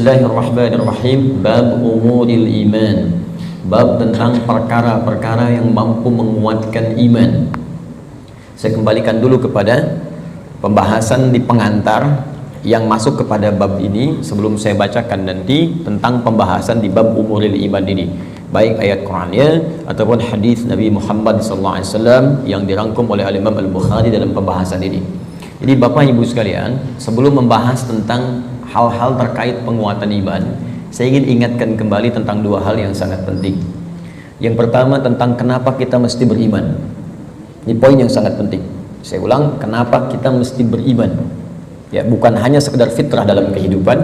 Bismillahirrahmanirrahim. Bab umuril iman. Bab tentang perkara-perkara yang mampu menguatkan iman. Saya kembalikan dulu kepada pembahasan di pengantar yang masuk kepada bab ini sebelum saya bacakan nanti tentang pembahasan di bab umuril iman ini, baik ayat Qur'annya ataupun hadis Nabi Muhammad SAW yang dirangkum oleh Imam Al-Bukhari dalam pembahasan ini. Jadi Bapak Ibu sekalian, sebelum membahas tentang hal-hal terkait penguatan iman, saya ingin ingatkan kembali tentang dua hal yang sangat penting. Yang pertama tentang kenapa kita mesti beriman. Ini poin yang sangat penting. Saya ulang, kenapa kita mesti beriman. Ya, bukan hanya sekedar fitrah dalam kehidupan,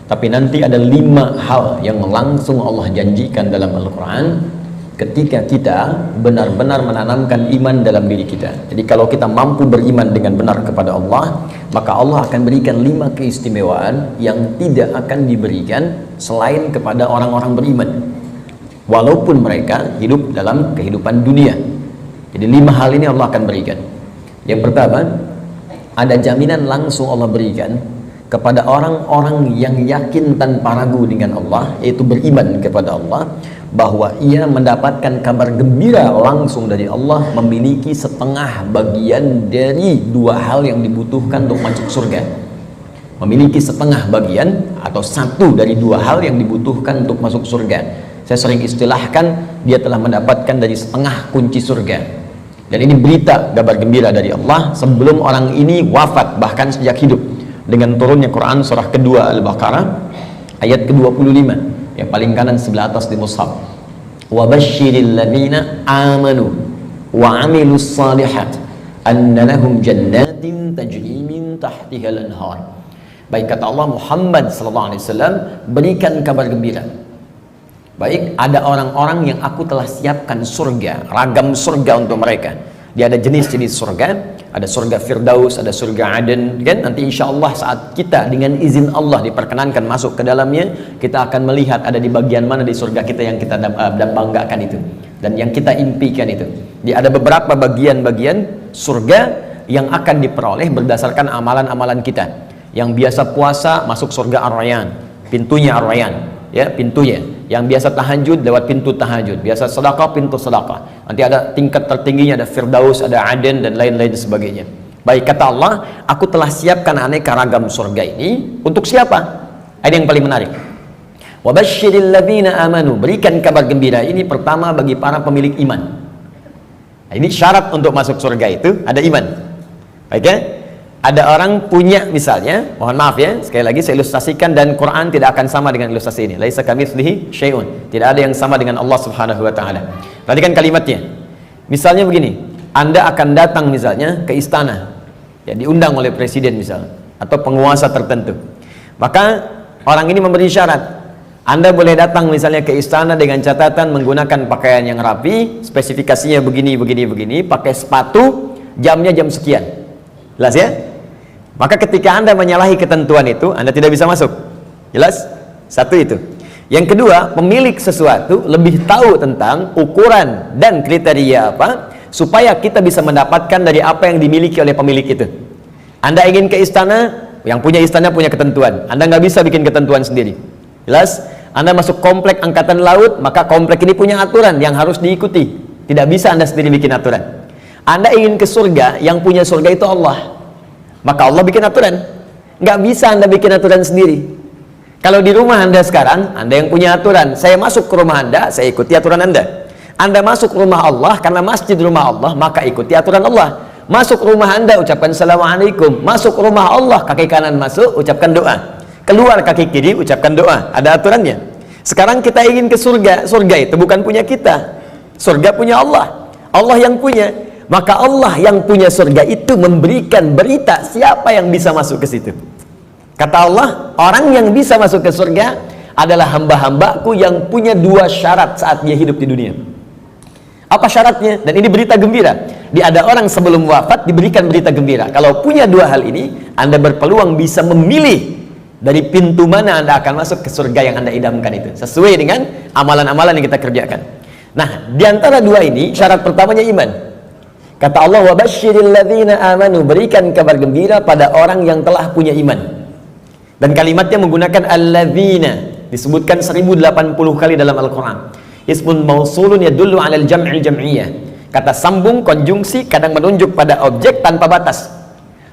tapi nanti ada 5 hal yang langsung Allah janjikan dalam Al-Quran ketika kita benar-benar menanamkan iman dalam diri kita. Jadi kalau kita mampu beriman dengan benar kepada Allah, maka Allah akan berikan 5 keistimewaan yang tidak akan diberikan selain kepada orang-orang beriman, walaupun mereka hidup dalam kehidupan dunia. Jadi 5 hal ini Allah akan berikan. Yang pertama, ada jaminan langsung Allah berikan kepada orang-orang yang yakin tanpa ragu dengan Allah, yaitu beriman kepada Allah, bahwa ia mendapatkan kabar gembira langsung dari Allah, memiliki setengah bagian dari 2 hal yang dibutuhkan untuk masuk surga. Memiliki setengah bagian atau 1 dari 2 hal yang dibutuhkan untuk masuk surga. Saya sering istilahkan, dia telah mendapatkan dari setengah kunci surga. Dan ini berita kabar gembira dari Allah sebelum orang ini wafat, bahkan sejak hidup, dengan turunnya Quran surah kedua Al-Baqarah ayat ke-25 yang paling kanan sebelah atas di mushaf. Wa basyiril ladzina amanu wa 'amilus shalihat anna lahum jannatin tajri min tahtihal anhar. Baik, kata Allah, Muhammad sallallahu alaihi wasallam, berikan kabar gembira. Baik, ada orang-orang yang aku telah siapkan surga, ragam surga untuk mereka. Dia ada jenis-jenis surga, ada surga Firdaus, ada surga Aden, kan? Nanti insya Allah saat kita dengan izin Allah diperkenankan masuk ke dalamnya, kita akan melihat ada di bagian mana di surga kita yang kita banggakan itu, dan yang kita impikan itu. Dia ada beberapa bagian-bagian surga yang akan diperoleh berdasarkan amalan-amalan kita. Yang biasa puasa masuk surga Ar-Rayyan, pintunya Ar-Rayyan. Ya, pintunya. Yang biasa tahajud lewat pintu tahajud, biasa sedekah pintu sedekah. Nanti ada tingkat tertingginya, ada Firdaus, ada Aden, dan lain-lain sebagainya. Baik, kata Allah, aku telah siapkan aneka ragam surga ini untuk siapa? Ada yang paling menarik. Wa basyiril ladzina amanu, berikan kabar gembira ini pertama bagi para pemilik iman. Nah, ini syarat untuk masuk surga itu ada iman. Baik ya? Ada orang punya, misalnya, mohon maaf ya, sekali lagi saya ilustrasikan, dan Quran tidak akan sama dengan ilustrasi ini. Laisa kamitslihi syai'un. Tidak ada yang sama dengan Allah Subhanahu wa taala. Perhatikan kalimatnya. Misalnya begini, Anda akan datang misalnya ke istana, ya, diundang oleh presiden misalnya, atau penguasa tertentu. Maka orang ini memberi syarat. Anda boleh datang misalnya ke istana dengan catatan menggunakan pakaian yang rapi, spesifikasinya begini, pakai sepatu, jamnya jam sekian. Jelas ya? Maka ketika Anda menyalahi ketentuan itu, Anda tidak bisa masuk. Jelas? Satu itu. Yang kedua, pemilik sesuatu lebih tahu tentang ukuran dan kriteria apa, supaya kita bisa mendapatkan dari apa yang dimiliki oleh pemilik itu. Anda ingin ke istana, yang punya istana punya ketentuan. Anda nggak bisa bikin ketentuan sendiri. Jelas? Anda masuk komplek angkatan laut, maka komplek ini punya aturan yang harus diikuti. Tidak bisa Anda sendiri bikin aturan. Anda ingin ke surga, yang punya surga itu Allah, maka Allah bikin aturan. Nggak bisa Anda bikin aturan sendiri. Kalau di rumah Anda sekarang, Anda yang punya aturan, saya masuk ke rumah Anda, saya ikuti aturan Anda. Anda masuk ke rumah Allah, karena masjid rumah Allah, maka ikuti aturan Allah. Masuk rumah Anda, ucapkan Assalamualaikum. Masuk rumah Allah, kaki kanan masuk, ucapkan doa. Keluar kaki kiri, ucapkan doa. Ada aturannya. Sekarang kita ingin ke surga, surga itu bukan punya kita. Surga punya Allah. Allah yang punya. Maka Allah yang punya surga itu memberikan berita siapa yang bisa masuk ke situ. Kata Allah, orang yang bisa masuk ke surga adalah hamba-hambaku yang punya 2 syarat saat dia hidup di dunia. Apa syaratnya? Dan ini berita gembira. Ada orang sebelum wafat diberikan berita gembira. Kalau punya 2 hal ini, Anda berpeluang bisa memilih dari pintu mana Anda akan masuk ke surga yang Anda idamkan itu, sesuai dengan amalan-amalan yang kita kerjakan. Nah, di antara 2 ini, syarat pertamanya iman. Kata Allah, wa basyiril ladzina amanu, berikan kabar gembira pada orang yang telah punya iman. Dan kalimatnya menggunakan alladzina, disebutkan 1080 kali dalam Al-Quran. Ismun mausulun yadullu alal jam'il jam'iyah. Kata sambung, konjungsi, kadang menunjuk pada objek tanpa batas.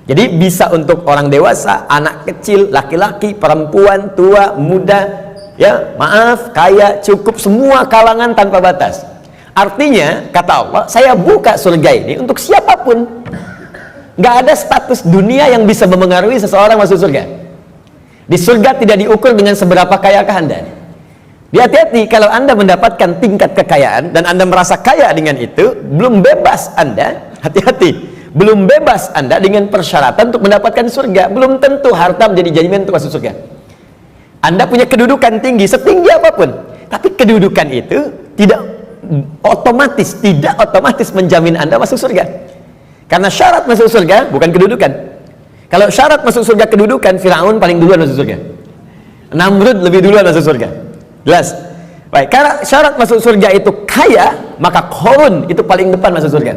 Jadi bisa untuk orang dewasa, anak kecil, laki-laki, perempuan, tua, muda, ya, maaf, kaya, cukup, semua kalangan tanpa batas. Artinya, kata Allah, saya buka surga ini untuk siapapun. Nggak ada status dunia yang bisa memengaruhi seseorang masuk surga. Di surga tidak diukur dengan seberapa kayakah Anda. Hati-hati kalau Anda mendapatkan tingkat kekayaan dan Anda merasa kaya dengan itu, belum bebas Anda, hati-hati, belum bebas Anda dengan persyaratan untuk mendapatkan surga. Belum tentu harta menjadi jaminan untuk masuk surga. Anda punya kedudukan tinggi, setinggi apapun, tapi kedudukan itu tidak otomatis menjamin Anda masuk surga. Karena syarat masuk surga bukan kedudukan. Kalau syarat masuk surga kedudukan, Firaun paling duluan masuk surga. Namrud lebih duluan masuk surga. Jelas? Baik, karena syarat masuk surga itu kaya, maka Qarun itu paling depan masuk surga.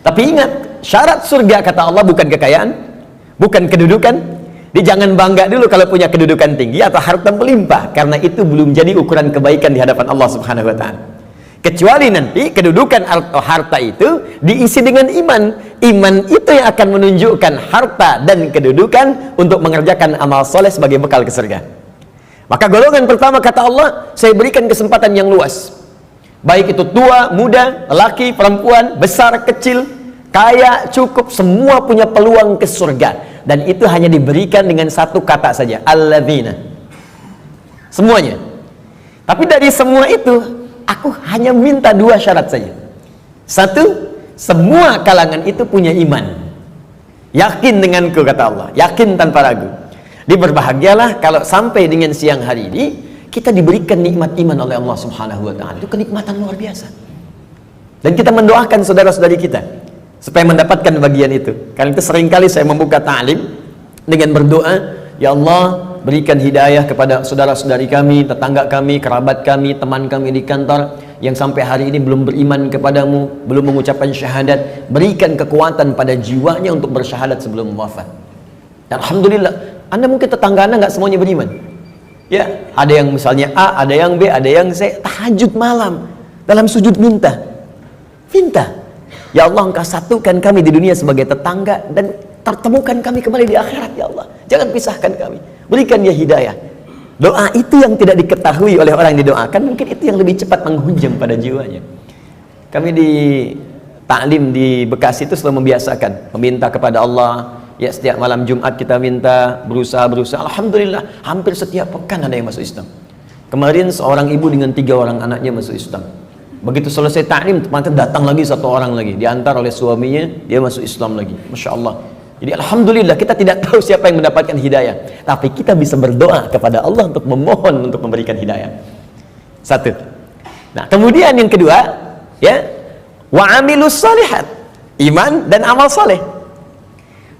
Tapi ingat, syarat surga kata Allah bukan kekayaan, bukan kedudukan. Jadi jangan bangga dulu kalau punya kedudukan tinggi atau harta melimpah, karena itu belum jadi ukuran kebaikan di hadapan Allah Subhanahu wa taala. Kecuali nanti kedudukan atau harta itu diisi dengan iman. Iman itu yang akan menunjukkan harta dan kedudukan untuk mengerjakan amal soleh sebagai bekal ke surga. Maka golongan pertama kata Allah, saya berikan kesempatan yang luas. Baik itu tua, muda, laki, perempuan, besar, kecil, kaya, cukup, semua punya peluang ke surga. Dan itu hanya diberikan dengan satu kata saja, alladzina. Semuanya. Tapi dari semua itu, aku hanya minta dua syarat saja. Satu, semua kalangan itu punya iman. Yakin denganku kata Allah, yakin tanpa ragu. Berbahagialah kalau sampai dengan siang hari ini kita diberikan nikmat iman oleh Allah Subhanahu wa taala. Itu kenikmatan luar biasa. Dan kita mendoakan saudara-saudari kita supaya mendapatkan bagian itu. Karena itu seringkali saya membuka ta'lim dengan berdoa, ya Allah, berikan hidayah kepada saudara-saudari kami, tetangga kami, kerabat kami, teman kami di kantor yang sampai hari ini belum beriman kepadamu, belum mengucapkan syahadat. Berikan kekuatan pada jiwanya untuk bersyahadat sebelum wafat. Dan alhamdulillah, Anda mungkin tetangga Anda nggak semuanya beriman. Ya, ada yang misalnya A, ada yang B, ada yang C, tahajud malam dalam sujud minta. Ya Allah, Engkau satukan kami di dunia sebagai tetangga dan pertemukan kami kembali di akhirat ya Allah. Jangan pisahkan kami. Berikan dia hidayah. Doa itu yang tidak diketahui oleh orang yang didoakan, mungkin itu yang lebih cepat menghujam pada jiwanya. Kami di taklim di Bekasi itu selalu membiasakan meminta kepada Allah. Ya, setiap malam Jumat kita minta, berusaha. Alhamdulillah, hampir setiap pekan ada yang masuk Islam. Kemarin seorang ibu dengan 3 orang anaknya masuk Islam. Begitu selesai taklim, ternyata datang lagi 1 orang lagi, diantar oleh suaminya, dia masuk Islam lagi. Masya Allah. Jadi alhamdulillah, kita tidak tahu siapa yang mendapatkan hidayah, tapi kita bisa berdoa kepada Allah untuk memohon untuk memberikan hidayah. Satu. Nah, kemudian yang kedua, ya, wa amilus shalihat, iman dan amal saleh.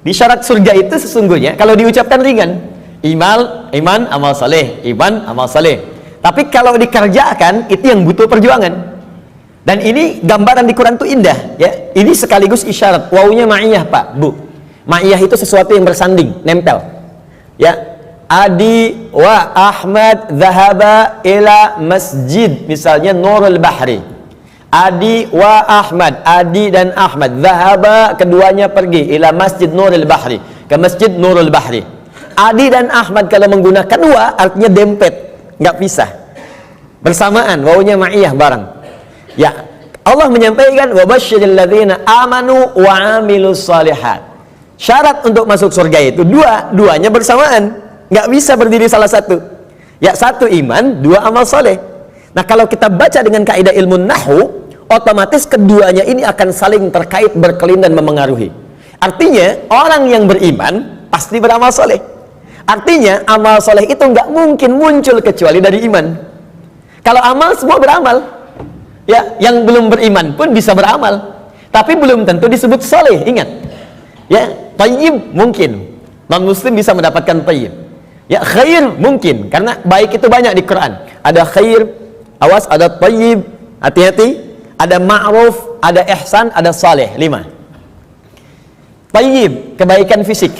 Di syarat surga itu sesungguhnya kalau diucapkan ringan, iman, amal saleh, iman, amal saleh. Tapi kalau dikerjakan itu yang butuh perjuangan. Dan ini gambaran di Quran itu indah, ya. Ini sekaligus isyarat. Wawunya ma'iyah, Pak, Bu. Ma'iyah itu sesuatu yang bersanding, nempel. Ya. Adi wa Ahmad zahaba ila masjid, misalnya Nurul Bahri. Adi wa Ahmad, Adi dan Ahmad, zahaba, keduanya pergi ila masjid Nurul Bahri, ke masjid Nurul Bahri. Adi dan Ahmad kalau menggunakan wa artinya dempet, nggak pisah, bersamaan, wawunya ma'iyah bareng. Ya, Allah menyampaikan wa basyiril ladzina amanu wa amilus shalihat. Syarat untuk masuk surga itu duanya bersamaan, nggak bisa berdiri salah satu. Ya, satu iman, 2 amal soleh. Nah, kalau kita baca dengan kaidah ilmu nahwu, otomatis keduanya ini akan saling terkait, berkelin dan memengaruhi. Artinya orang yang beriman pasti beramal soleh. Artinya amal soleh itu nggak mungkin muncul kecuali dari iman. Kalau amal semua beramal. Ya, yang belum beriman pun bisa beramal, tapi belum tentu disebut soleh. Ingat, ya, tayyib mungkin non muslim bisa mendapatkan tayyib. Ya, khair mungkin karena baik itu banyak di Quran. Ada khair, awas, ada tayyib, hati-hati. Ada ma'ruf, ada ihsan, ada saleh. 5. Tayyib, kebaikan fisik.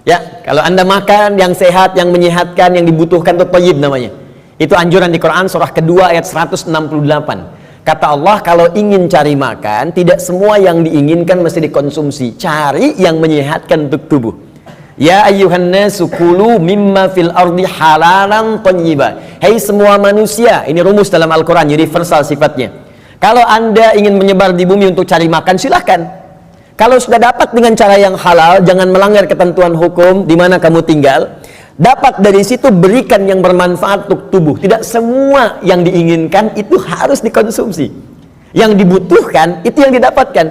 Ya, Kalau Anda makan yang sehat, yang menyehatkan, yang dibutuhkan, itu thayyib namanya. Itu anjuran di Quran surah kedua ayat 168. Kata Allah, kalau ingin cari makan, tidak semua yang diinginkan mesti dikonsumsi. Cari yang menyehatkan untuk tubuh. Ya ayyuhan nasu kulu mimma fil ardi halalan thayyiba. Hei semua manusia, ini rumus dalam Al-Quran, universal sifatnya. Kalau Anda ingin menyebar di bumi untuk cari makan, silahkan. Kalau sudah dapat dengan cara yang halal, jangan melanggar ketentuan hukum di mana kamu tinggal. Dapat dari situ, berikan yang bermanfaat untuk tubuh. Tidak semua yang diinginkan itu harus dikonsumsi. Yang dibutuhkan itu yang didapatkan.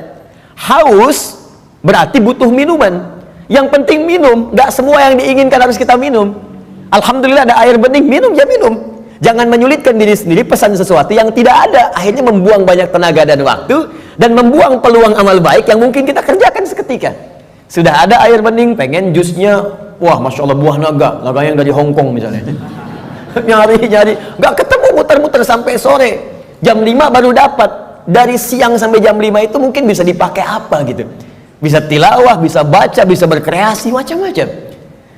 Haus berarti butuh minuman. Yang penting minum. Gak semua yang diinginkan harus kita minum. Alhamdulillah ada air bening, minum ya minum. Jangan menyulitkan diri sendiri pesan sesuatu yang tidak ada. Akhirnya membuang banyak tenaga dan waktu, dan membuang peluang amal baik yang mungkin kita kerjakan seketika. Sudah ada air bening, pengen jusnya, wah Masya Allah buah naga yang dari Hongkong misalnya. Nyari, nggak ketemu, muter-muter sampai sore. Jam 5 baru dapat. Dari siang sampai jam 5 itu mungkin bisa dipakai apa gitu. Bisa tilawah, bisa baca, bisa berkreasi, macam-macam.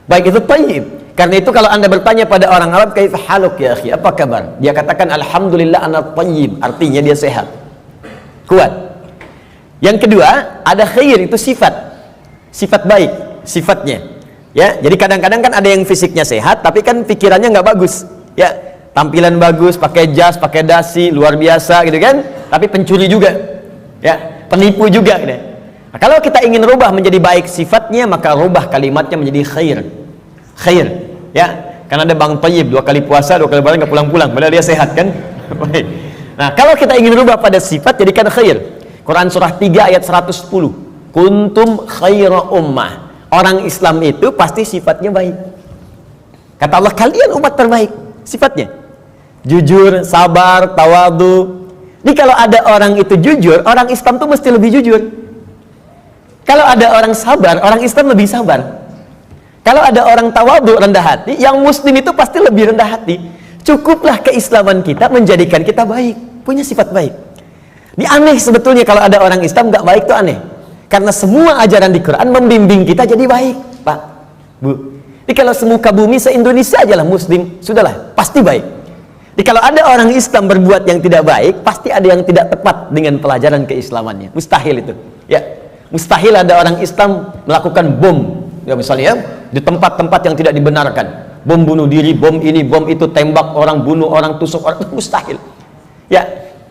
Baik, itu thayyib. Karena itu kalau Anda bertanya pada orang Arab, kaifa haluk ya akhi, apa kabar? Dia katakan alhamdulillah ana thayyib, artinya dia sehat, kuat. Yang kedua, ada khair, itu sifat baik, sifatnya. Ya, jadi kadang-kadang kan ada yang fisiknya sehat tapi kan pikirannya nggak bagus. Ya, tampilan bagus, pakai jas, pakai dasi, luar biasa gitu kan, tapi pencuri juga. Ya, penipu juga gitu. Nah, kalau kita ingin rubah menjadi baik sifatnya, maka rubah kalimatnya menjadi khair, ya, karena ada Bang Thayyib 2 kali puasa 2 kali lebaran nggak pulang-pulang, padahal dia sehat kan. Nah, kalau kita ingin rubah pada sifat, jadikan khair. Quran surah 3 ayat 110. Kuntum khaira ummah. Orang Islam itu pasti sifatnya baik. Kata Allah, kalian umat terbaik. Sifatnya jujur, sabar, tawadu. Jadi kalau ada orang itu jujur, orang Islam tuh mesti lebih jujur. Kalau ada orang sabar, orang Islam lebih sabar. Kalau ada orang tawadu, rendah hati, yang muslim itu pasti lebih rendah hati. Cukuplah keislaman kita menjadikan kita baik, punya sifat baik. Ini aneh sebetulnya kalau ada orang Islam nggak baik, itu aneh. Karena semua ajaran di Quran membimbing kita jadi baik, Pak, Bu. Jadi kalau semuka bumi se-Indonesia aja lah muslim, sudahlah, pasti baik. Jadi kalau ada orang Islam berbuat yang tidak baik, pasti ada yang tidak tepat dengan pelajaran keislamannya. Mustahil itu. Ya, mustahil ada orang Islam melakukan bom. Ya, misalnya di tempat-tempat yang tidak dibenarkan, bom bunuh diri, bom ini, bom itu, tembak orang, bunuh orang, tusuk orang, itu mustahil. Ya,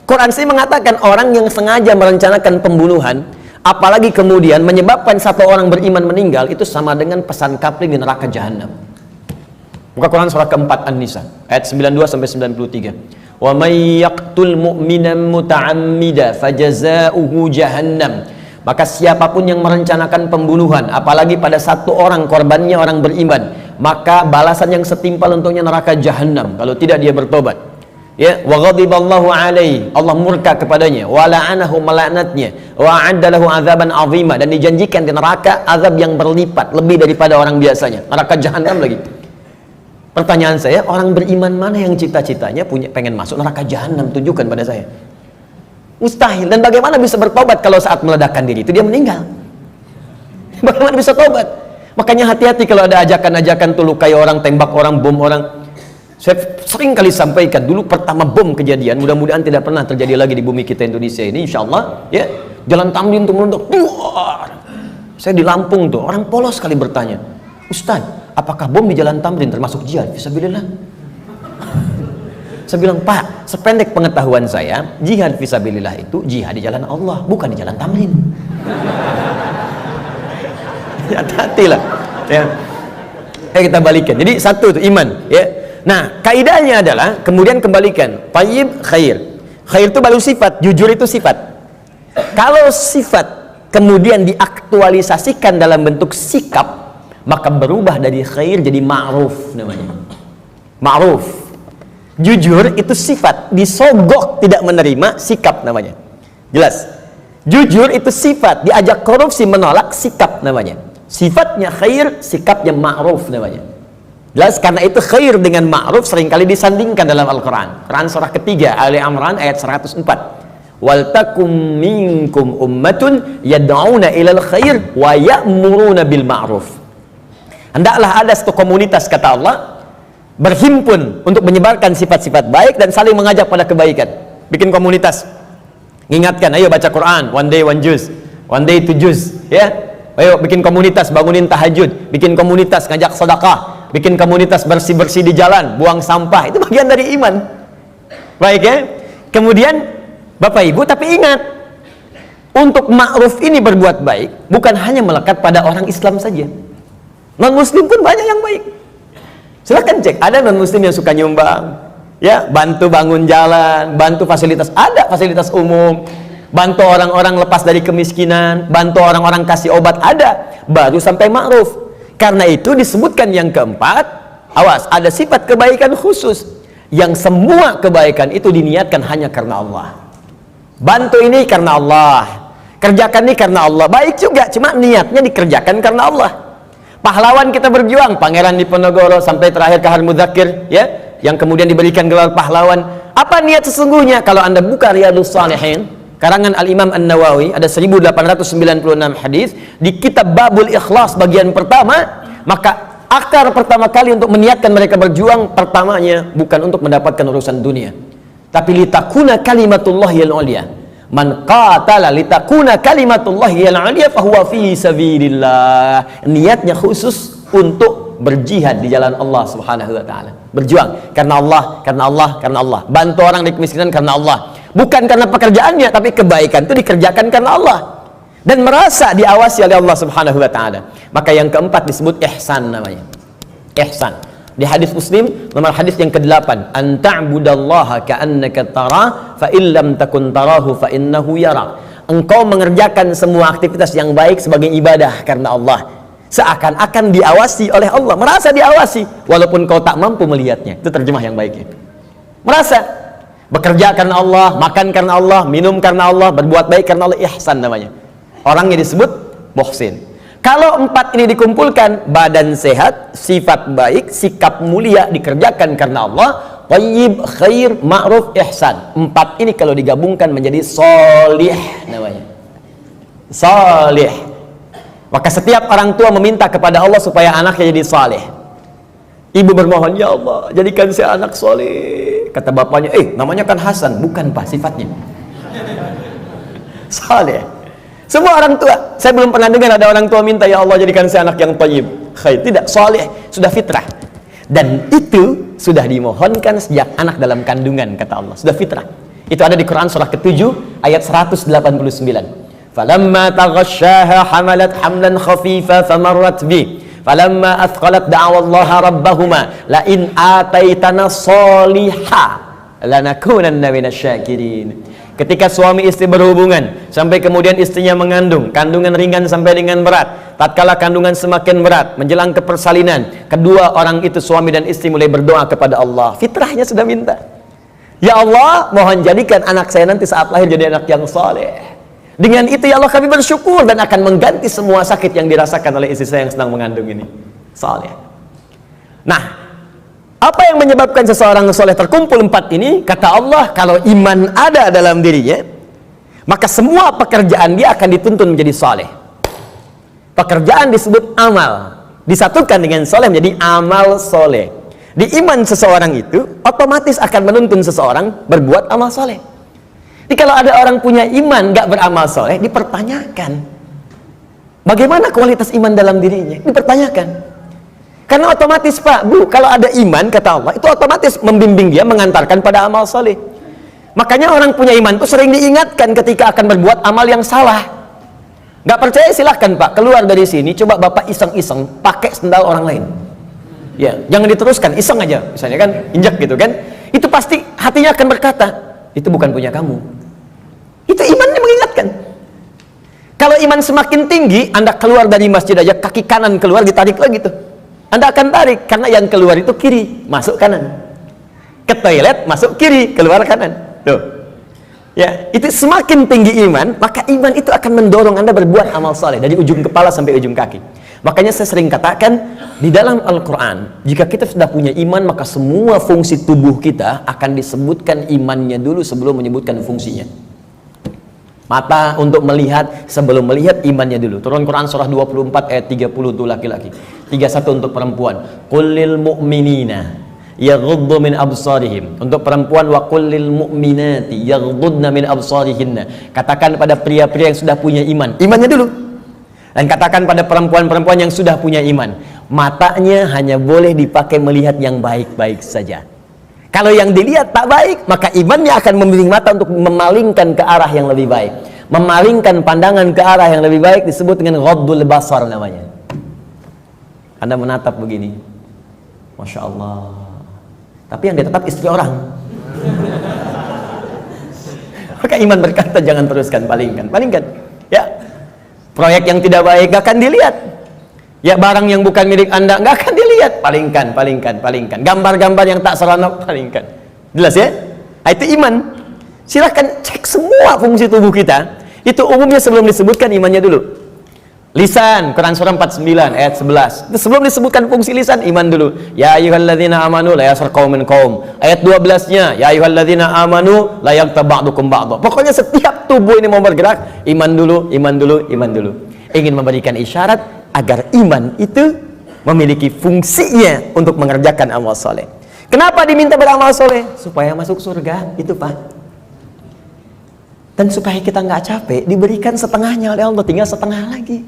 Quran sih mengatakan orang yang sengaja merencanakan pembunuhan, apalagi kemudian menyebabkan satu orang beriman meninggal, itu sama dengan pesan kapling di neraka jahanam. Buka Quran surah keempat An-Nisa ayat 92 sampai 93. Wa may yaqtul mu'minan muta'ammida fajaza'uhu jahannam. Maka siapapun yang merencanakan pembunuhan, apalagi pada satu orang, korbannya orang beriman, maka balasan yang setimpal untuknya neraka jahanam kalau tidak dia bertobat. Ya, wa ghadiballahu alaihi, Allah murka kepadanya, wa la'anahu, melaknatnya, wa a'adda lahu azaban azima, dan dijanjikan di neraka azab yang berlipat lebih daripada orang biasanya, neraka jahanam lagi. Pertanyaan saya, orang beriman mana yang cita-citanya pengen masuk neraka jahanam? Tunjukkan pada saya. Mustahil. Dan bagaimana bisa bertobat kalau saat meledakkan diri itu dia meninggal? Bagaimana bisa tobat? Makanya hati-hati kalau ada ajakan-ajakan tuh lukai orang, tembak orang, bom orang. Saya sering kali sampaikan, dulu pertama bom kejadian, mudah-mudahan tidak pernah terjadi lagi di bumi kita Indonesia ini, insya Allah, ya, Jalan Tamrin tuh meluntuk. Saya di Lampung tuh, orang polos sekali bertanya, Ustaz, apakah bom di Jalan Tamrin termasuk jihad? Fisabilillah. Saya bilang, Pak, sependek pengetahuan saya, jihad fisabilillah itu jihad di jalan Allah, bukan di Jalan Tamrin. Hati-hatilah. Ya. Kita balikan. Jadi satu itu iman, ya. Nah, kaidahnya adalah kemudian kembalikan. Thayyib, khair. Khair itu baru sifat, jujur itu sifat. Kalau sifat kemudian diaktualisasikan dalam bentuk sikap, maka berubah dari khair jadi ma'ruf namanya. Ma'ruf. Jujur itu sifat, disogok tidak menerima, sikap namanya. Jelas? Jujur itu sifat, diajak korupsi menolak, sikap namanya. Sifatnya khair, sikapnya ma'ruf namanya. Jelas? Karena itu khair dengan ma'ruf seringkali disandingkan dalam Al-Quran. Quran surah ketiga Ali Imran ayat 104. Wal takum minkum ummatun yad'una ilal khair wa ya'muruna bil ma'ruf. Hendaklah ada satu komunitas, kata Allah, berhimpun untuk menyebarkan sifat-sifat baik dan saling mengajak pada kebaikan. Bikin komunitas, ingatkan, ayo baca Quran, one day one juz, one day two juz, ya. Ayo bikin komunitas, bangunin tahajud, bikin komunitas ngajak sedekah, bikin komunitas bersih-bersih di jalan, buang sampah. Itu bagian dari iman. Baik ya. Kemudian Bapak Ibu, tapi ingat, untuk ma'ruf ini berbuat baik bukan hanya melekat pada orang Islam saja. Non muslim pun banyak yang baik. Silahkan cek, ada non muslim yang suka nyumbang, ya, bantu bangun jalan, bantu fasilitas, ada fasilitas umum, bantu orang-orang lepas dari kemiskinan, bantu orang-orang kasih obat, ada, baru sampai ma'ruf. Karena itu disebutkan yang keempat, awas, ada sifat kebaikan khusus yang semua kebaikan itu diniatkan hanya karena Allah. Bantu ini karena Allah, kerjakan ini karena Allah, baik juga, cuma niatnya dikerjakan karena Allah. Pahlawan kita berjuang, Pangeran Diponegoro sampai terakhir Kahar Mudzakkir, ya, yang kemudian diberikan gelar pahlawan. Apa niat sesungguhnya? Kalau Anda buka Riyadhus Shalihin karangan Al-Imam An-Nawawi, ada 1896 hadis di kitab Babul Ikhlas bagian pertama, maka akar pertama kali untuk meniatkan mereka berjuang, pertamanya bukan untuk mendapatkan urusan dunia, tapi litakuna kalimatullahil ulya. Man qatala litakuna kalimatullahil ulya fahuwa fi sabilillah. Niatnya khusus untuk berjihad di jalan Allah Subhanahu wa taala. Berjuang karena Allah, karena Allah, karena Allah. Bantu orang di kemiskinan karena Allah. Bukan karena pekerjaannya, tapi kebaikan itu dikerjakan karena Allah dan merasa diawasi oleh Allah Subhanahu wa taala. Maka yang keempat disebut ihsan namanya. Ihsan. Di hadis Muslim nomor hadis yang ke-8, an ta'budallaha ka'annaka tarah fa illam takun tarahu fa innahu yara. Engkau mengerjakan semua aktivitas yang baik sebagai ibadah karena Allah, seakan-akan diawasi oleh Allah, merasa diawasi walaupun kau tak mampu melihatnya. Itu terjemah yang baiknya. Merasa bekerja karena Allah, makan karena Allah, minum karena Allah, berbuat baik karena Allah, ihsan namanya. Orangnya disebut muhsin. Kalau empat ini dikumpulkan, badan sehat, sifat baik, sikap mulia, dikerjakan karena Allah, thayyib, khair, ma'ruf, ihsan. Empat ini kalau digabungkan menjadi sholih namanya. Sholih. Maka setiap orang tua meminta kepada Allah supaya anaknya jadi saleh. Ibu bermohon, ya Allah, jadikan si anak soleh. Kata bapaknya, namanya kan Hasan. Bukan pak, sifatnya saleh. Semua orang tua, saya belum pernah dengar ada orang tua minta, ya Allah jadikan si anak yang thayyib, khair. Tidak, saleh, sudah fitrah. Dan itu sudah dimohonkan sejak anak dalam kandungan, kata Allah. Sudah fitrah. Itu ada di Quran surah ke-7 ayat 189. Falamma taghasyaha hamalat hamlan khafifa famarrat bi. Falamma athqalat da'awallaha rabbahuma la in ataitana sholiha lanakunanna minasyakirin. Ketika suami istri berhubungan sampai kemudian istrinya mengandung, kandungan ringan sampai dengan berat, tatkala kandungan semakin berat menjelang ke persalinan, kedua orang itu suami dan istri mulai berdoa kepada Allah. Fitrahnya sudah minta, ya Allah, mohon jadikan anak saya nanti saat lahir jadi anak yang saleh. Dengan itu ya Allah kami bersyukur dan akan mengganti semua sakit yang dirasakan oleh istri saya yang sedang mengandung ini. Saleh. Nah, apa yang menyebabkan seseorang soleh? Terkumpul empat ini, kata Allah, kalau iman ada dalam dirinya, maka semua pekerjaan dia akan dituntun menjadi soleh. Pekerjaan disebut amal, disatukan dengan soleh menjadi amal soleh. Di iman seseorang itu otomatis akan menuntun seseorang berbuat amal soleh. Jadi kalau ada orang punya iman gak beramal soleh, dipertanyakan bagaimana kualitas iman dalam dirinya, dipertanyakan. Karena otomatis Pak, Bu, kalau ada iman, kata Allah, itu otomatis membimbing dia, mengantarkan pada amal soleh. Makanya orang punya iman itu sering diingatkan ketika akan berbuat amal yang salah. Gak percaya silahkan Pak, keluar dari sini, coba Bapak iseng-iseng pakai sendal orang lain. Ya, jangan diteruskan, iseng aja, misalnya kan, injak gitu kan. Itu pasti hatinya akan berkata, itu bukan punya kamu. Itu imannya mengingatkan. Kalau iman semakin tinggi, Anda keluar dari masjid aja, kaki kanan keluar, ditarik lagi tuh. Anda akan tarik, karena yang keluar itu kiri, masuk kanan. Ke toilet, masuk kiri, keluar kanan. Tuh. Ya, itu semakin tinggi iman, maka iman itu akan mendorong Anda berbuat amal soleh dari ujung kepala sampai ujung kaki. Makanya saya sering katakan di dalam Al-Quran, jika kita sudah punya iman, maka semua fungsi tubuh kita akan disebutkan imannya dulu sebelum menyebutkan fungsinya. Mata untuk melihat, sebelum melihat imannya dulu. Turun Quran surah 24 ayat 30 itu laki-laki. 31 untuk perempuan. Qul lil mu'minina yaghuddu min absarihim. Untuk perempuan, wa qul lil mu'minati yaghuddna min absarihinna. Katakan pada pria-pria yang sudah punya iman, imannya dulu. Dan katakan pada perempuan-perempuan yang sudah punya iman, matanya hanya boleh dipakai melihat yang baik-baik saja. Kalau yang dilihat tak baik, maka imannya akan membimbing mata untuk memalingkan ke arah yang lebih baik. Memalingkan pandangan ke arah yang lebih baik disebut dengan ghaddul basar namanya. Anda menatap begini, Masya Allah, tapi yang ditatap istri orang. Maka iman berkata jangan teruskan, palingkan, palingkan. Ya, proyek yang tidak baik gak akan dilihat. Ya, barang yang bukan milik Anda gak akan dilihat, palingkan, palingkan, palingkan. Gambar-gambar yang tak seronok, palingkan. Jelas ya? Nah, itu iman. Silahkan cek semua fungsi tubuh kita. Itu umumnya sebelum disebutkan imannya dulu. Lisan, Quran surah 49 ayat 11. Itu sebelum disebutkan fungsi lisan, iman dulu. Ya ayyuhalladzina amanu la yaskhar qaumun qaum. Ayat 12-nya, ya ayyuhalladzina amanu la yaghtab ba'dukum ba'dha. Pokoknya setiap tubuh ini mau bergerak, iman dulu, iman dulu, iman dulu. Ingin memberikan isyarat agar iman itu memiliki fungsinya untuk mengerjakan amal soleh. Kenapa diminta beramal soleh? Supaya masuk surga, itu Pak. Dan supaya kita nggak capek, diberikan setengahnya oleh Allah, tinggal setengah lagi.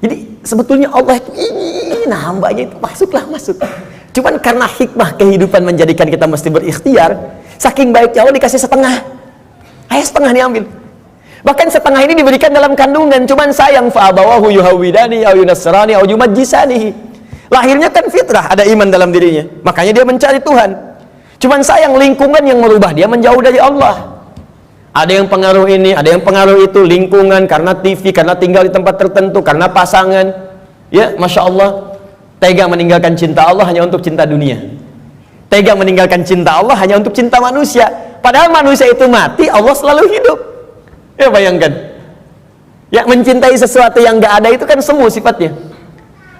Jadi sebetulnya Allah ingin hambanya itu masuklah, masuk. Cuman karena hikmah kehidupan menjadikan kita mesti berikhtiar, saking baiknya Allah dikasih setengah. Ayo setengah diambil. Bahkan setengah ini diberikan dalam kandungan. Cuman sayang, fa'abawahu yuhawidani au yunassirani au yumajjisani. Lahirnya kan fitrah, ada iman dalam dirinya. Makanya dia mencari Tuhan. Cuman sayang lingkungan yang merubah dia menjauh dari Allah. Ada yang pengaruh ini, ada yang pengaruh itu, lingkungan, karena TV, karena tinggal di tempat tertentu, karena pasangan. Ya, Masya Allah, tega meninggalkan cinta Allah hanya untuk cinta dunia. Tega meninggalkan cinta Allah hanya untuk cinta manusia. Padahal manusia itu mati, Allah selalu hidup. Ya, bayangkan. Ya, mencintai sesuatu yang gak ada itu kan semu sifatnya.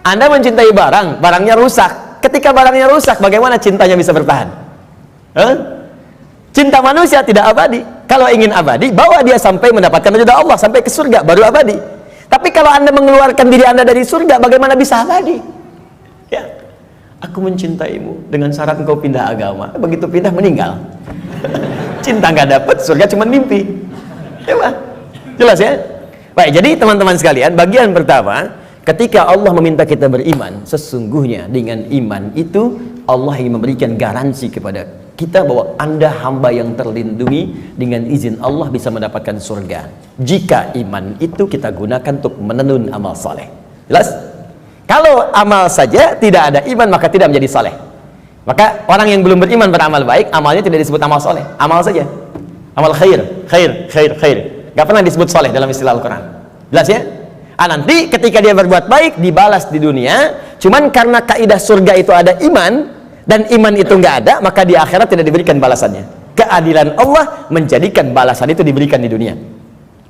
Anda mencintai barang, barangnya rusak. Ketika barangnya rusak, bagaimana cintanya bisa bertahan? Cinta manusia tidak abadi. Kalau ingin abadi, bawa dia sampai mendapatkan ridha Allah, sampai ke surga, baru abadi. Tapi kalau Anda mengeluarkan diri Anda dari surga, bagaimana bisa abadi? Ya, aku mencintaimu dengan syarat engkau pindah agama. Begitu pindah, meninggal. Cinta nggak dapat, surga cuma mimpi. Ya, Pak? Jelas ya? Baik, jadi teman-teman sekalian, bagian pertama, ketika Allah meminta kita beriman, sesungguhnya dengan iman itu Allah ingin memberikan garansi kepada kita bahwa Anda hamba yang terlindungi, dengan izin Allah bisa mendapatkan surga jika iman itu kita gunakan untuk menenun amal saleh. Jelas? Kalau amal saja tidak ada iman, maka tidak menjadi saleh. Maka orang yang belum beriman beramal baik, amalnya tidak disebut amal saleh. Amal saja, amal khair, khair, khair, khair, gak pernah disebut saleh dalam istilah Al-Quran. Jelas ya? Nanti ketika dia berbuat baik dibalas di dunia. Cuman karena kaidah surga itu ada iman, dan iman itu nggak ada, maka di akhirat tidak diberikan balasannya. Keadilan Allah menjadikan balasan itu diberikan di dunia.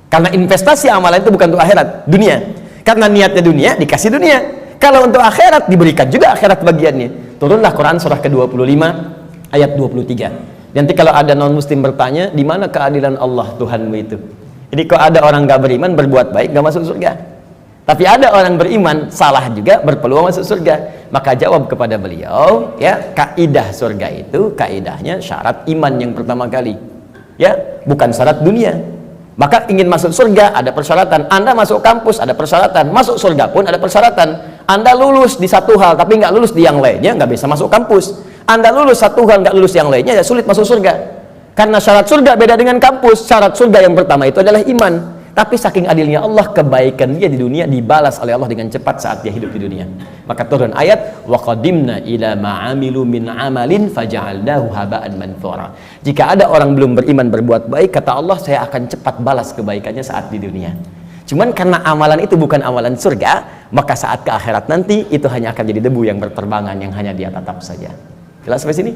Karena investasi amalan itu bukan untuk akhirat, dunia. Karena niatnya dunia, dikasih dunia. Kalau untuk akhirat, diberikan juga akhirat bagiannya. Turunlah Quran surah ke-25 ayat 23. Nanti kalau ada non muslim bertanya, di mana keadilan Allah Tuhanmu itu? Jadi kalau ada orang nggak beriman berbuat baik nggak masuk surga. Tapi ada orang beriman salah juga berpeluang masuk surga. Maka jawab kepada beliau, ya, kaidah surga itu kaidahnya syarat iman yang pertama kali. Ya, bukan syarat dunia. Maka ingin masuk surga ada persyaratan. Anda masuk kampus ada persyaratan. Masuk surga pun ada persyaratan. Anda lulus di satu hal tapi nggak lulus di yang lainnya, nggak bisa masuk kampus. Anda lulus satu hal nggak lulus yang lainnya, ya sulit masuk surga. Karena syarat surga beda dengan kampus. Syarat surga yang pertama itu adalah iman. Tapi saking adilnya Allah, kebaikan dia di dunia dibalas oleh Allah dengan cepat saat dia hidup di dunia. Maka turun ayat, wa qadimna ila ma'amilu min amalin faja'alnahu haba'an manthura. Jika ada orang belum beriman berbuat baik, kata Allah, saya akan cepat balas kebaikannya saat di dunia. Cuman karena amalan itu bukan amalan surga, maka saat ke akhirat nanti itu hanya akan jadi debu yang berterbangan yang hanya dia tatap saja. Jelas sampai sini?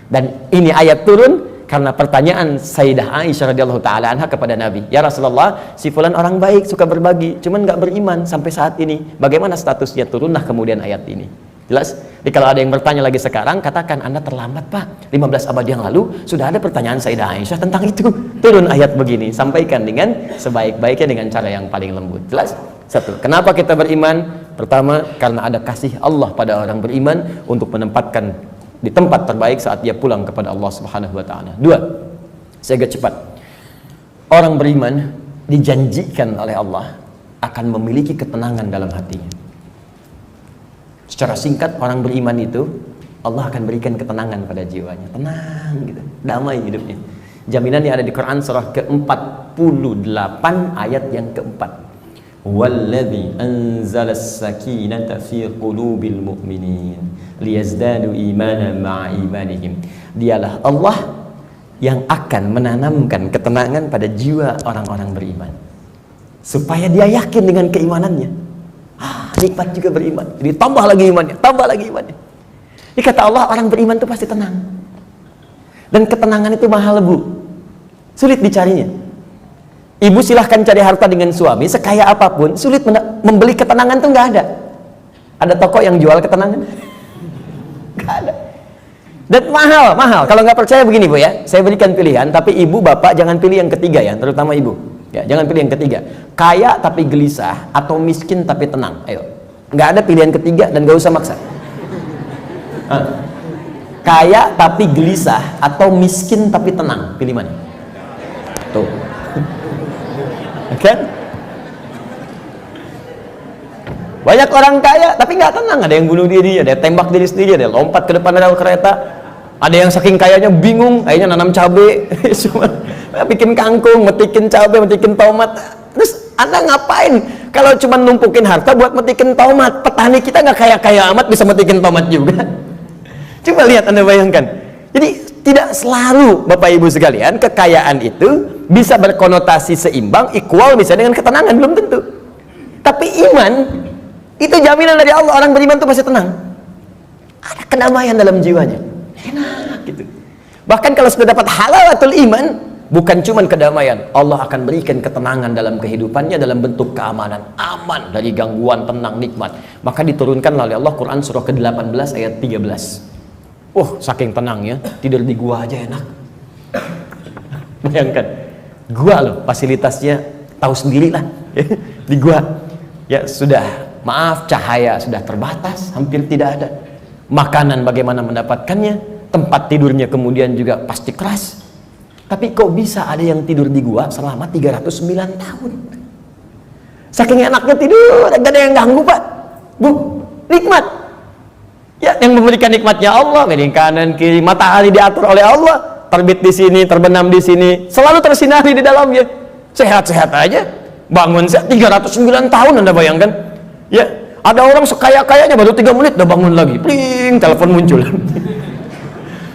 Dan ini ayat turun karena pertanyaan Sayyidah Aisyah radhiyallahu taala anha kepada Nabi, ya Rasulullah, si fulan orang baik, suka berbagi, cuman nggak beriman sampai saat ini. Bagaimana statusnya? Turunlah kemudian ayat ini. Jelas? Jadi kalau ada yang bertanya lagi sekarang, katakan Anda terlambat Pak. 15 abad yang lalu sudah ada pertanyaan Sayyidah Aisyah tentang itu. Turun ayat begini, sampaikan dengan sebaik-baiknya dengan cara yang paling lembut. Jelas? Satu, kenapa kita beriman? Pertama, karena ada kasih Allah pada orang beriman untuk menempatkan di tempat terbaik saat dia pulang kepada Allah Subhanahu wa taala. Dua, saya agak cepat. Orang beriman dijanjikan oleh Allah akan memiliki ketenangan dalam hatinya. Secara singkat, orang beriman itu Allah akan berikan ketenangan pada jiwanya. Tenang gitu, damai hidupnya. Jaminannya ada di Quran surah ke-48 ayat yang keempat. Walladzi anzalas sakinata fi qulubil mu'minin liyazdadu imanan ma'a imanihim. Dialah Allah yang akan menanamkan ketenangan pada jiwa orang-orang beriman supaya dia yakin dengan keimanannya. Nikmat juga beriman. Jadi tambah lagi imannya, tambah lagi imannya. Ini kata Allah, orang beriman itu pasti tenang. Dan ketenangan itu mahal, Bu. Sulit dicarinya. Ibu silahkan cari harta dengan suami sekaya apapun, sulit membeli ketenangan itu nggak ada. Ada toko yang jual ketenangan? Nggak ada. Dan mahal. Kalau nggak percaya begini, Bu ya, saya berikan pilihan, tapi ibu bapak jangan pilih yang ketiga ya, terutama ibu. Ya, jangan pilih yang ketiga. Kaya tapi gelisah atau miskin tapi tenang. Ayo. Nggak ada pilihan ketiga dan nggak usah maksa. Kaya tapi gelisah atau miskin tapi tenang, pilih mana? Tuh. Kan? Banyak orang kaya tapi nggak tenang, ada yang bunuh diri, ada yang tembak diri sendiri, ada yang lompat ke depan rel kereta, ada yang saking kayanya bingung, akhirnya nanam cabai, cuma bikin kangkung, metikin cabai, metikin tomat. Terus Anda ngapain kalau cuma numpukin harta buat metikin tomat? Petani kita nggak kaya-kaya amat bisa metikin tomat juga. Coba lihat, Anda bayangkan. Jadi tidak selalu Bapak Ibu sekalian kekayaan itu bisa berkonotasi seimbang, equal misalnya dengan ketenangan, belum tentu. Tapi iman itu jaminan dari Allah, orang beriman itu pasti tenang. Ada kedamaian dalam jiwanya. Enak gitu. Bahkan kalau sudah dapat halawatul iman, bukan cuma kedamaian, Allah akan berikan ketenangan dalam kehidupannya dalam bentuk keamanan, aman dari gangguan, tenang, nikmat. Maka diturunkan oleh Allah Quran surah ke-18 ayat 13. Saking tenangnya, tidur di gua aja enak. Bayangkan, gua loh, fasilitasnya tahu sendirilah. Di gua, ya sudah, maaf, cahaya sudah terbatas, hampir tidak ada. Makanan bagaimana mendapatkannya, tempat tidurnya kemudian juga pasti keras. Tapi kok bisa ada yang tidur di gua selama 309 tahun? Saking enaknya tidur, gak ada yang ganggu, Pak. Bu, nikmat. Ya, yang memberikan nikmatnya Allah, miring kanan kiri, matahari diatur oleh Allah, terbit di sini, terbenam di sini, selalu tersinari di dalamnya. Sehat-sehat aja. Bangun 309 tahun, Anda bayangkan. Ya, ada orang sekaya-kayanya baru 3 menit udah bangun lagi. Pling, telepon muncul.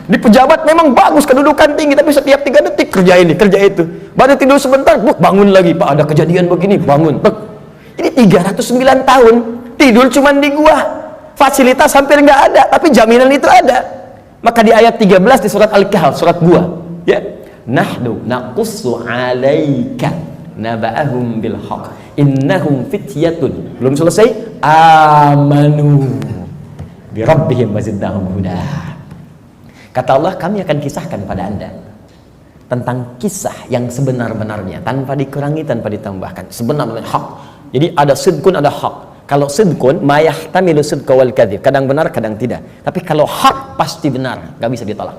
Di pejabat memang bagus, kedudukan tinggi, tapi setiap 3 detik kerja ini, kerja itu. Baru tidur sebentar, bangun lagi. Pak, ada kejadian begini, bangun. Ini 309 tahun tidur cuman di gua. Fasilitas hampir nggak ada, tapi jaminan itu ada. Maka di ayat 13 di surat Al-Kahf, surat gua, ya, nahnu naqussu 'alaika naba'ahum bil haqq innahum fityatun, belum selesai, amanu bi rabbihim wazidnahum huda. Kata Allah, kami akan kisahkan pada Anda tentang kisah yang sebenar-benarnya, tanpa dikurangi, tanpa ditambahkan, sebenarnya hak. Jadi ada sidqun, ada hak. Kalau sidqun, mayahtamilu sidqa wal kadhib, kadang benar, kadang tidak. Tapi kalau hak pasti benar, nggak bisa ditolak.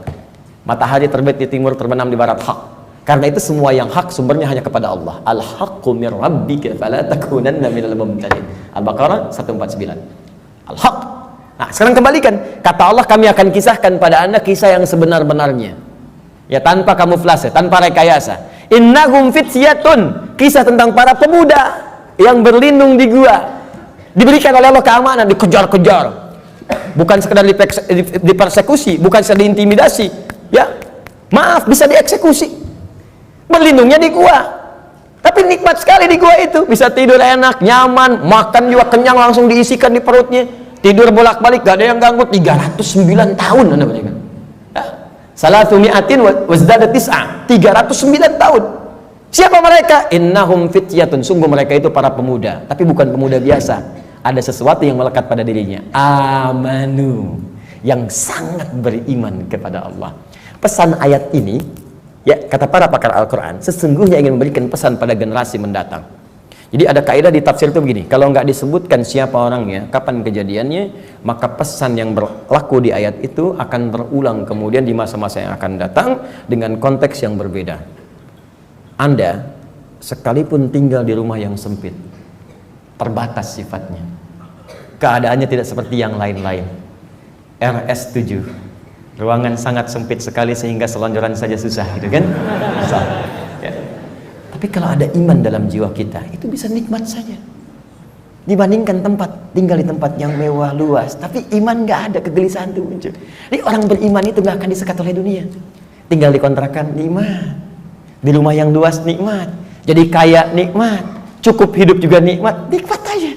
Matahari terbit di timur, terbenam di barat, hak. Karena itu semua yang hak sumbernya hanya kepada Allah. Al-haqqu mir rabbika fala takunanna minal mumtarin. Al-Baqarah 149. Al-haq. Nah, sekarang kembalikan. Kata Allah, kami akan kisahkan pada Anda kisah yang sebenar-benarnya. Ya, tanpa kamuflase, tanpa rekayasa. Innahum fityatun, kisah tentang para pemuda yang berlindung di gua. Diberikan oleh Allah keamanan, dikejar-kejar, bukan sekedar dipersekusi, bukan sekedar diintimidasi, ya, maaf, bisa dieksekusi. Berlindungnya di gua, tapi nikmat sekali di gua itu, bisa tidur enak, nyaman, makan juga kenyang, langsung diisikan di perutnya, tidur bolak-balik, gak ada yang ganggu. 309 tahun, Anda bayangkan. Salatu mi'atin wazdada tis'a, 309 tahun. Siapa mereka? Innahum fityatun, sungguh mereka itu para pemuda, tapi bukan pemuda biasa. Ada sesuatu yang melekat pada dirinya, amanu, yang sangat beriman kepada Allah. Pesan ayat ini, ya, kata para pakar Al-Quran, sesungguhnya ingin memberikan pesan pada generasi mendatang. Jadi ada kaidah di tafsir itu begini, kalau nggak disebutkan siapa orangnya, kapan kejadiannya, maka pesan yang berlaku di ayat itu akan berulang kemudian di masa-masa yang akan datang dengan konteks yang berbeda. Anda sekalipun tinggal di rumah yang sempit, terbatas sifatnya, keadaannya tidak seperti yang lain-lain. RS7, ruangan sangat sempit sekali sehingga selonjoran saja susah, gitu kan? Susah. Ya. Tapi kalau ada iman dalam jiwa kita, itu bisa nikmat saja. Dibandingkan tinggal di tempat yang mewah luas, tapi iman nggak ada, kegelisahan itu muncul. Jadi orang beriman itu nggak akan disekat oleh dunia. Tinggal di kontrakan nikmat, di rumah yang luas nikmat, jadi kaya nikmat, cukup hidup juga nikmat aja.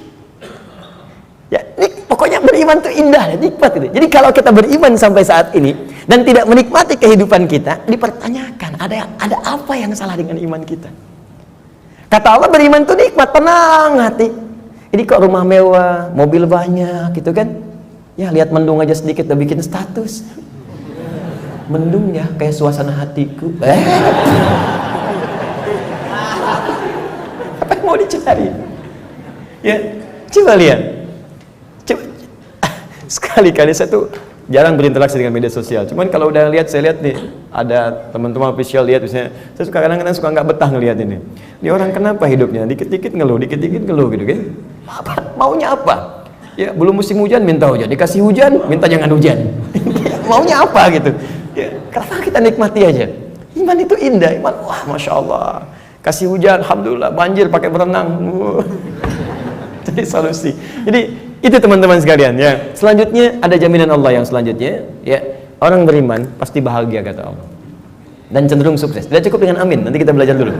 Ya, pokoknya beriman itu indah, nikmat itu. Jadi kalau kita beriman sampai saat ini dan tidak menikmati kehidupan kita, dipertanyakan ada apa yang salah dengan iman kita? Kata Allah, beriman itu nikmat, tenang hati. Jadi kok rumah mewah, mobil banyak gitu kan, ya lihat mendung aja sedikit udah bikin status. Mendung ya, kayak suasana hatiku. Apa yang mau dicari? Ya, coba lihat. Sekali-kali saya tuh jarang berinteraksi dengan media sosial. Cuman kalau udah lihat, saya lihat nih, ada teman-teman official lihat, misalnya, saya suka kadang-kadang suka nggak betah ngelihat ini. Ini orang kenapa hidupnya? Dikit-dikit ngeluh gitu kan? Maunya apa? Ya, belum musim hujan minta hujan, dikasih hujan minta jangan hujan. Maunya apa gitu? Ya, kenapa kita nikmati aja? Iman itu indah, iman, wah masya Allah. Kasih hujan, alhamdulillah, banjir pakai berenang. Jadi solusi. Jadi itu teman-teman sekalian ya. Selanjutnya ada jaminan Allah yang selanjutnya ya. Orang beriman pasti bahagia kata Allah. Dan cenderung sukses. Tidak cukup dengan amin. Nanti kita belajar dulu.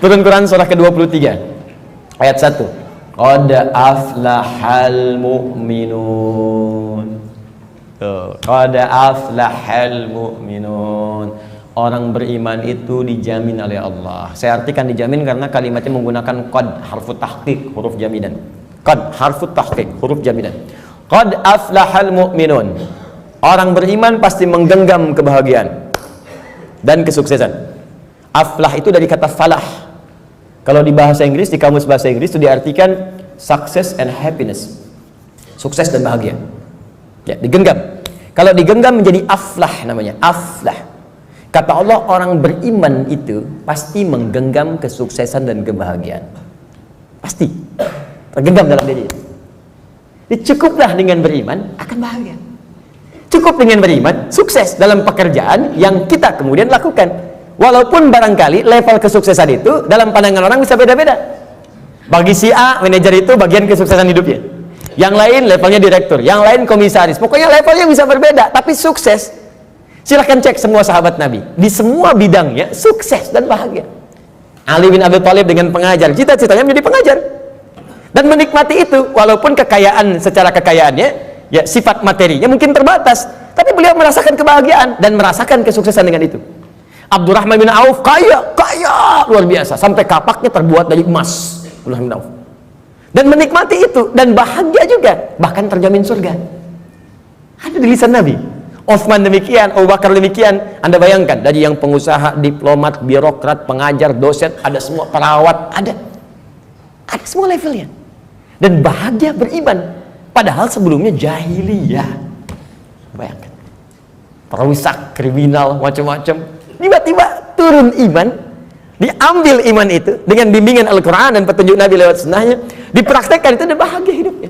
Turun Quran surah ke-23 ayat 1. Qad aflahal mu'minun. Qad aflahal mu'minun. Orang beriman itu dijamin oleh Allah. Saya artikan dijamin karena kalimatnya menggunakan qad, harfu tahqiq, huruf jaminan. Qad, harfu tahqiq, huruf jaminan. Qad aflahal mu'minun. Orang beriman pasti menggenggam kebahagiaan dan kesuksesan. Aflah itu dari kata falah. Kalau di bahasa Inggris, di kamus bahasa Inggris itu diartikan success and happiness. Sukses dan bahagia. Ya, digenggam. Kalau digenggam menjadi aflah namanya, aflah. Kata Allah, orang beriman itu pasti menggenggam kesuksesan dan kebahagiaan. Pasti tergenggam dalam diri. Cukuplah dengan beriman akan bahagia. Cukup dengan beriman sukses dalam pekerjaan yang kita kemudian lakukan. Walaupun barangkali level kesuksesan itu dalam pandangan orang bisa beda-beda. Bagi si A, manajer itu bagian kesuksesan hidupnya. Yang lain levelnya direktur, yang lain komisaris. Pokoknya levelnya bisa berbeda, tapi sukses. Silahkan cek semua sahabat Nabi, di semua bidangnya sukses dan bahagia. Ali bin Abi Thalib dengan pengajar, cita-citanya menjadi pengajar dan menikmati itu, walaupun kekayaan secara kekayaannya, ya sifat materinya mungkin terbatas, tapi beliau merasakan kebahagiaan dan merasakan kesuksesan dengan itu. Abdurrahman bin Auf kaya luar biasa, sampai kapaknya terbuat dari emas. Abdurrahman bin Auf dan menikmati itu dan bahagia juga, bahkan terjamin surga. Ada di lisan Nabi. Utsman demikian, Abu Bakar demikian. Anda bayangkan, dari yang pengusaha, diplomat, birokrat, pengajar, dosen, ada semua, perawat, ada semua levelnya. Dan bahagia beriman, padahal sebelumnya jahiliyah. Bayangkan, perusak, kriminal, macam-macam. Tiba-tiba turun iman, diambil iman itu dengan bimbingan Al-Quran dan petunjuk Nabi lewat sunnahnya, dipraktekkan itu, dan bahagia hidupnya.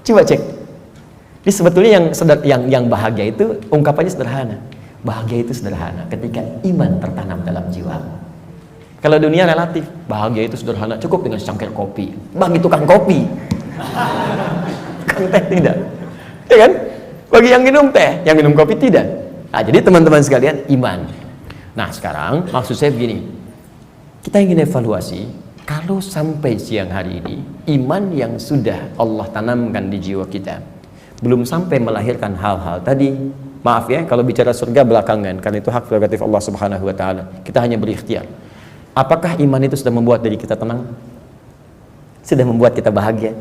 Coba cek. Jadi sebetulnya yang bahagia itu ungkapannya sederhana. Bahagia itu sederhana ketika iman tertanam dalam jiwa. Kalau dunia relatif, bahagia itu sederhana, cukup dengan secangkir kopi. Bagi tukang kopi, tukang teh tidak, ya kan? Bagi yang minum teh, yang minum kopi tidak. Nah, jadi teman-teman sekalian, iman. Nah, sekarang maksud saya begini, kita ingin evaluasi. Kalau sampai siang hari ini, iman yang sudah Allah tanamkan di jiwa kita belum sampai melahirkan hal-hal tadi, maaf ya kalau bicara surga belakangan, karena itu hak prerogatif Allah Subhanahu wa taala. Kita hanya berikhtiar. Apakah iman itu sudah membuat diri kita tenang? Sudah membuat kita bahagia?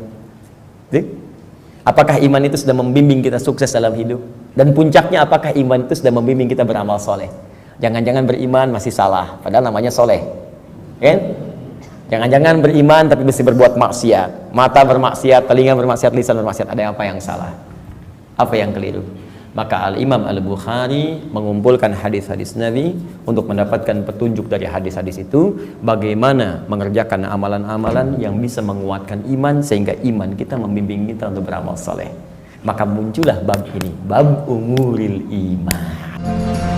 Apakah iman itu sudah membimbing kita sukses dalam hidup? Dan puncaknya, apakah iman itu sudah membimbing kita beramal soleh? Jangan-jangan beriman masih salah, padahal namanya soleh. Kan? Jangan-jangan beriman tapi mesti berbuat maksiat. Mata bermaksiat, telinga bermaksiat, lisan bermaksiat. Ada apa yang salah? Apa yang keliru? Maka Al-Imam Al-Bukhari mengumpulkan hadis-hadis Nabi untuk mendapatkan petunjuk dari hadis-hadis itu, bagaimana mengerjakan amalan-amalan yang bisa menguatkan iman sehingga iman kita membimbing kita untuk beramal saleh. Maka muncullah bab ini, bab umuril iman.